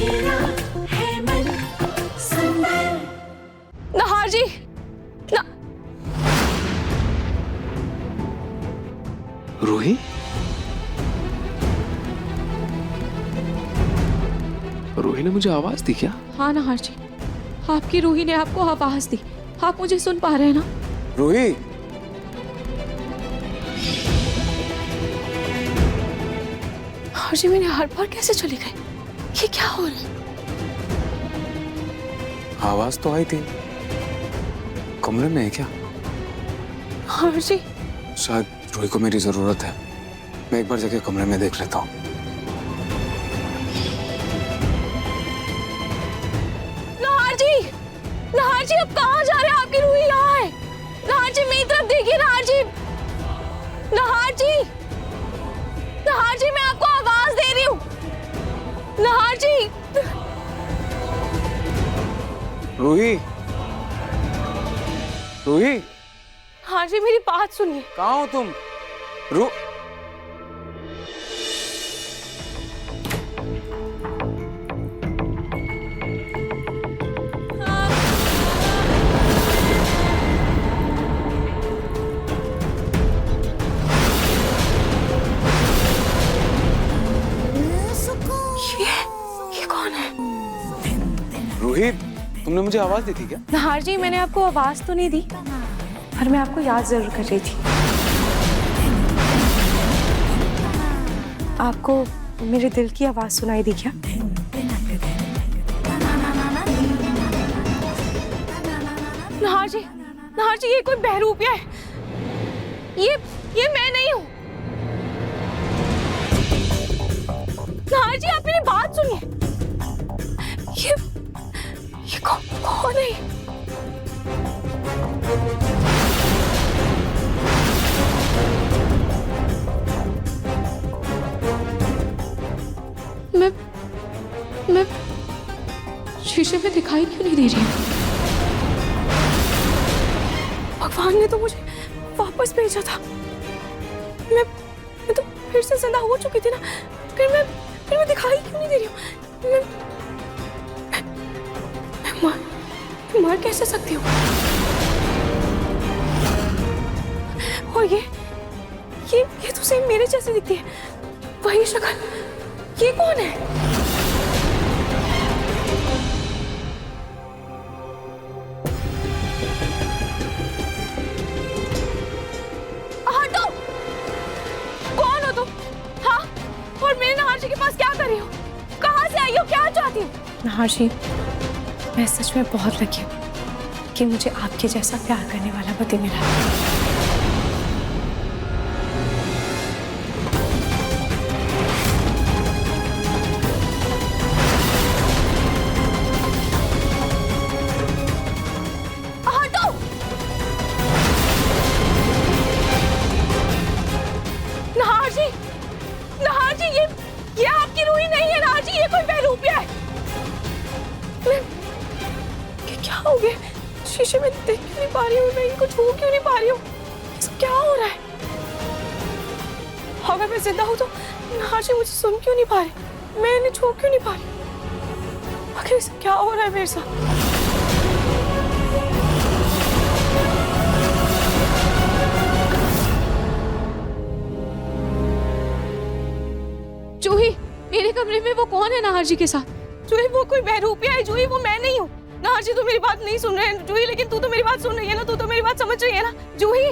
मेरा है मन सुंदर। नहार जी ना। रूही, रूही ने मुझे आवाज दी क्या? हाँ नहार जी, आपकी रूही ने आपको आवाज दी। आप मुझे सुन पा रहे हैं ना? रूही, नहार जी मेरे हर बार कैसे चली गई? ये क्या हो रहा है? आवाज तो आई थी। कमरे में है क्या? नहार जी शायद रूही को मेरी जरूरत है। मैं एक बार जाके कमरे में देख लेता हूँ। नहार जी अब कहाँ जा रहे हैं? आपकी रूही यहाँ है। नहार जी मेरी तरफ देखिए। नहार जी, नहार जी, नहार जी मैं आपको आवाज दे रही हूँ। नहार जी। रूही, रूही, नहार जी मेरी बात सुनिए। कहाँ हो तुम? ये कौन है? रूही, तुमने मुझे आवाज दी थी क्या? नहार जी मैंने आपको आवाज तो नहीं दी, पर मैं आपको याद जरूर कर रही थी। आपको मेरे दिल की आवाज सुनाई दी क्या? नहार जी, नहार जी ये कोई बहरूपिया है। ये मैं नहीं हूँ। नहार जी आप मेरी बात सुनिए। ये कौन है? मैं शीशे में दिखाई क्यों नहीं दे रही हूँ? भगवान ने तो मुझे वापस भेजा था। मैं तो फिर से जिंदा हो चुकी थी ना। फिर मैं दिखाई क्यों नहीं दे रही हूँ? मैं मर कैसे सकती हूँ? और ये तो सेम मेरे जैसे दिखती है। वही शक्ल। ये कौन है? हटो! कौन हो तुम? हाँ? और मेरे नहार जी के पास क्या कर रही हो? कहाँ से आई हो? क्या चाहती हो? नहार जी, मैं सच में बहुत लकी हूँ कि मुझे आपके जैसा प्यार करने वाला पति मिला। हटो! नहार जी, नहार जी ये आपकी रूही नहीं है। नहार जी ये कोई बहरूपिया है। क्या हो गया? शीशे में देख क्यों नहीं पा रही हूँ? मैं इनको छू क्यों नहीं पा रही हूँ? क्या हो रहा है? अगर मैं जिंदा हूँ तो नहार जी मुझे सुन क्यों नहीं पा रही? मैं इन्हें छू क्यों नहीं पा रही? आखिर सब क्या हो रहा है मेरे साथ? जूही, मेरे कमरे में वो कौन है नहार जी के साथ? जूही वो कोई बहरूपिया है। जूही वो मैं नहीं हूँ। नहार जी तू मेरी बात नहीं सुन रहे हैं। जूही लेकिन तू तो मेरी बात सुन रही है ना? तू तो मेरी बात समझ रही है ना? जूही,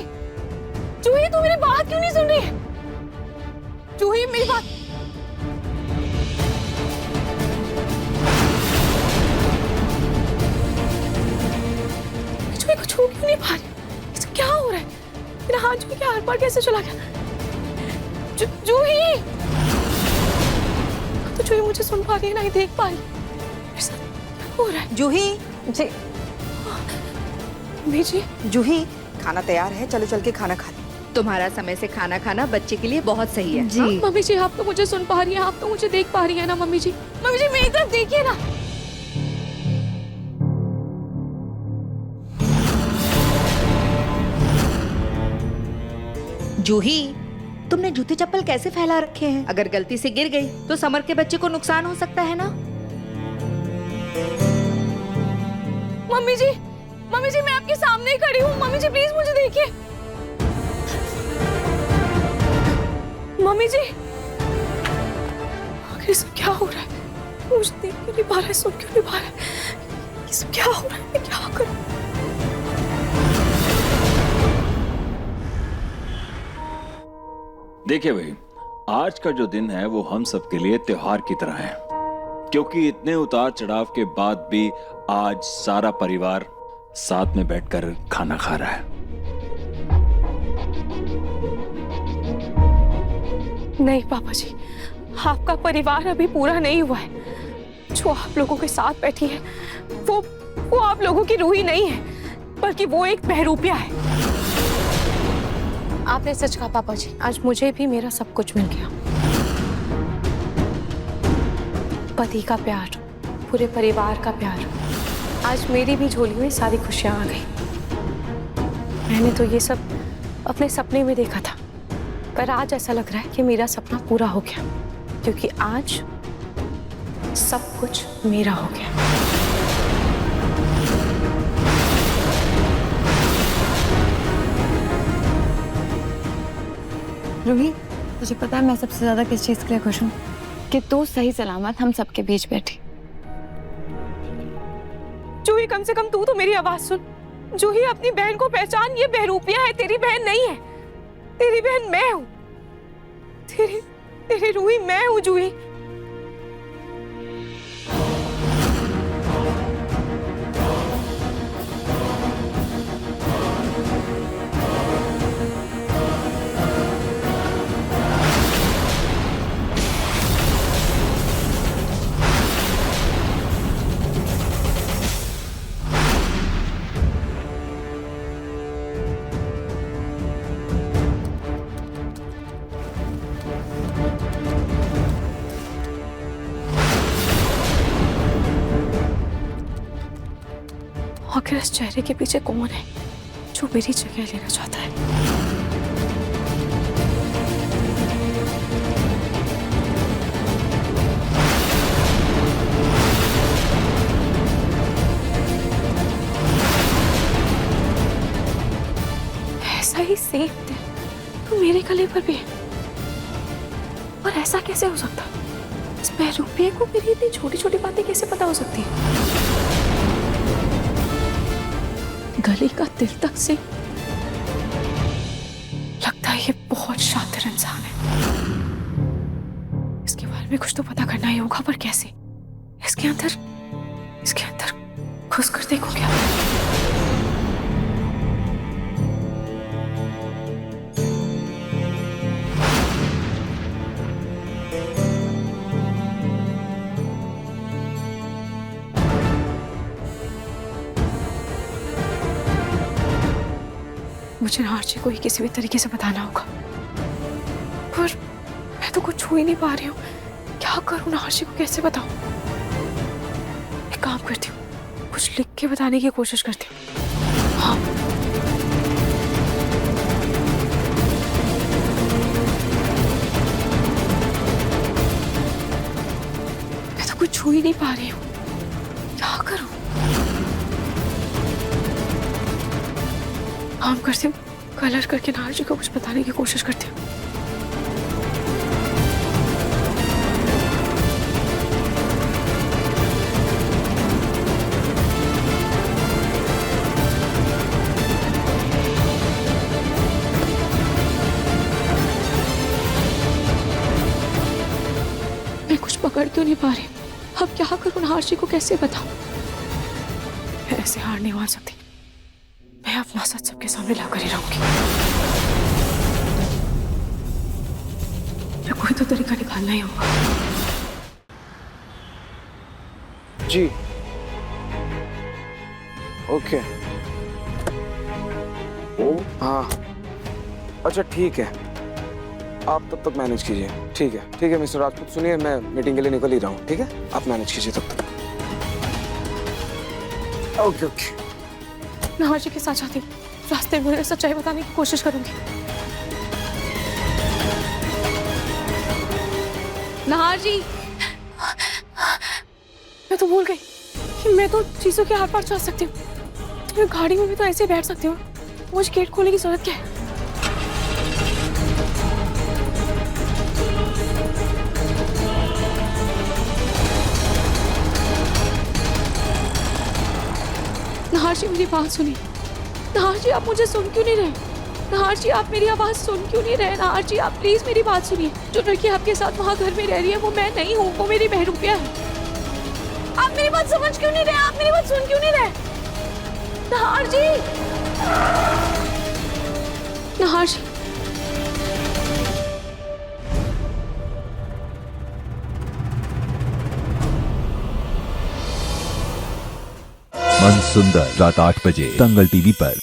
जूही तू मेरी बात क्यों नहीं सुन रही है? जूही मेरी बात। जूही को छू क्यों नहीं पा रही? इसको क्या हो रहा है? मेरा हाथ जूही के हाथ पर कैसे चला गया? जूही तो जूही मुझे सुन पा रही है ना? ही देख पा रही मेरे साथ क्या हो रहा है? जूही जी, मम्मी जी। जूही खाना तैयार है, चलो चल के खाना खा ले। तुम्हारा समय से खाना खाना बच्चे के लिए बहुत सही है। जी मम्मी जी आप तो मुझे सुन पा रही हैं, आप तो मुझे देख पा रही हैं ना मम्मी जी? मम्मी जी मेरी तरफ देखिए ना। जूही, तुमने जूते चप्पल कैसे फैला रखे हैं? अगर गलती से गिर गई तो समर के बच्चे को नुकसान हो सकता है ना। मम्मी जी, मैं आपके सामने ही खड़ी हूँ। मम्मी जी प्लीज मुझे देखिए। मम्मी जी, आखिर ये सब क्या हो रहा है? मुझे देख क्यों नहीं पा रहा है, सुन क्यों नहीं पा रहा है? ये सब क्या हो रहा है? मैं क्या करूं? देखिए भाई, आज का जो दिन है वो हम सबके लिए त्योहार की तरह है, क्योंकि इतने उतार चढ़ाव के बाद भी आज सारा परिवार साथ में बैठकर खाना खा रहा है। नहीं पापा जी, आपका परिवार अभी पूरा नहीं हुआ है। जो आप लोगों के साथ बैठी है वो आप लोगों की रूही नहीं है, बल्कि वो एक बहरूपिया है। आपने सच कहा पापा जी, आज मुझे भी मेरा सब कुछ मिल गया। पति का प्यार, पूरे परिवार का प्यार। आज मेरी भी झोली में सारी खुशियां आ गई। मैंने तो ये सब अपने सपने में देखा था, पर आज ऐसा लग रहा है कि मेरा सपना पूरा हो गया, क्योंकि आज सब कुछ मेरा हो गया। रूही, तुझे पता है मैं सबसे ज्यादा किस चीज के लिए खुश हूँ? कि तू सही सलामत हम सबके बीच बैठी। जूही, कम से कम तू तो मेरी आवाज सुन। जूही, अपनी बहन को पहचान, ये बहरूपिया है, तेरी बहन नहीं है। तेरी बहन मैं हूँ। तेरी रूही मैं हूँ जूही। आखिर इस चेहरे के पीछे कौन है जो मेरी जगह लेना चाहता है? ऐसा ही सेम दिल तो मेरे गले पर भी है, और ऐसा कैसे हो सकता? इस बहरूपिये को मेरी इतनी छोटी छोटी बातें कैसे पता हो सकती है? गली का दिल तक से लगता है ये बहुत शातिर इंसान है। इसके बारे में कुछ तो पता करना ही होगा, पर कैसे? इसके अंदर घुस कर देखो क्या। मुझे नार्ची को ही किसी भी तरीके से बताना होगा, पर मैं तो कुछ छू ही नहीं पा रही हूँ। क्या करूँ? नार्ची को कैसे बताऊं? एक काम करती हूँ, कुछ लिख के बताने की कोशिश करती हूँ। हाँ, मैं तो कुछ छू ही नहीं पा रही हूँ। क्या करूँ? काम करती हूँ, कलर करके नार्ची को कुछ बताने की कोशिश करती हूँ। मैं कुछ पकड़ क्यों नहीं पा रही? अब क्या करूँ? नार्ची को कैसे बताऊं? मैं ऐसे हार नहीं मान सकती। मैं अपना सच सबके सामने लाकर ही रहूंगी। मैं कोई तो तरीका निकालना ही होगा। जी ओके। ओ हाँ, अच्छा ठीक है, आप तब तक मैनेज कीजिए। ठीक है मिस्टर राजपूत, सुनिए मैं मीटिंग के लिए निकल ही रहा हूँ। ठीक है, आप मैनेज कीजिए तब तक। ओके। मैं नार्ची के साथ जाती हूँ, रास्ते में उन्हें सच्चाई बताने की कोशिश करूंगी। नार्ची, मैं तो भूल गई, मैं तो चीजों के हाथ पार चल सकती हूँ, मैं गाड़ी में भी तो ऐसे बैठ सकती हूँ। मुझे गेट खोलने की जरूरत क्या है? नहार जी मेरी बात सुनिए। नहार जी आप मुझे सुन क्यों नहीं रहे? नहार जी आप मेरी आवाज सुन क्यों नहीं रहे? नहार जी आप प्लीज मेरी बात सुनिए। जो लड़की आपके साथ वहाँ घर में रह रही है वो मैं नहीं हूँ, वो मेरी बहरूपिया है। आप मेरी बात समझ क्यों नहीं रहे? आप मेरी बात सुन क्यों नहीं रहे? नहार जी, नहार जी। मन सुंदर रात 8 बजे दंगल टीवी पर।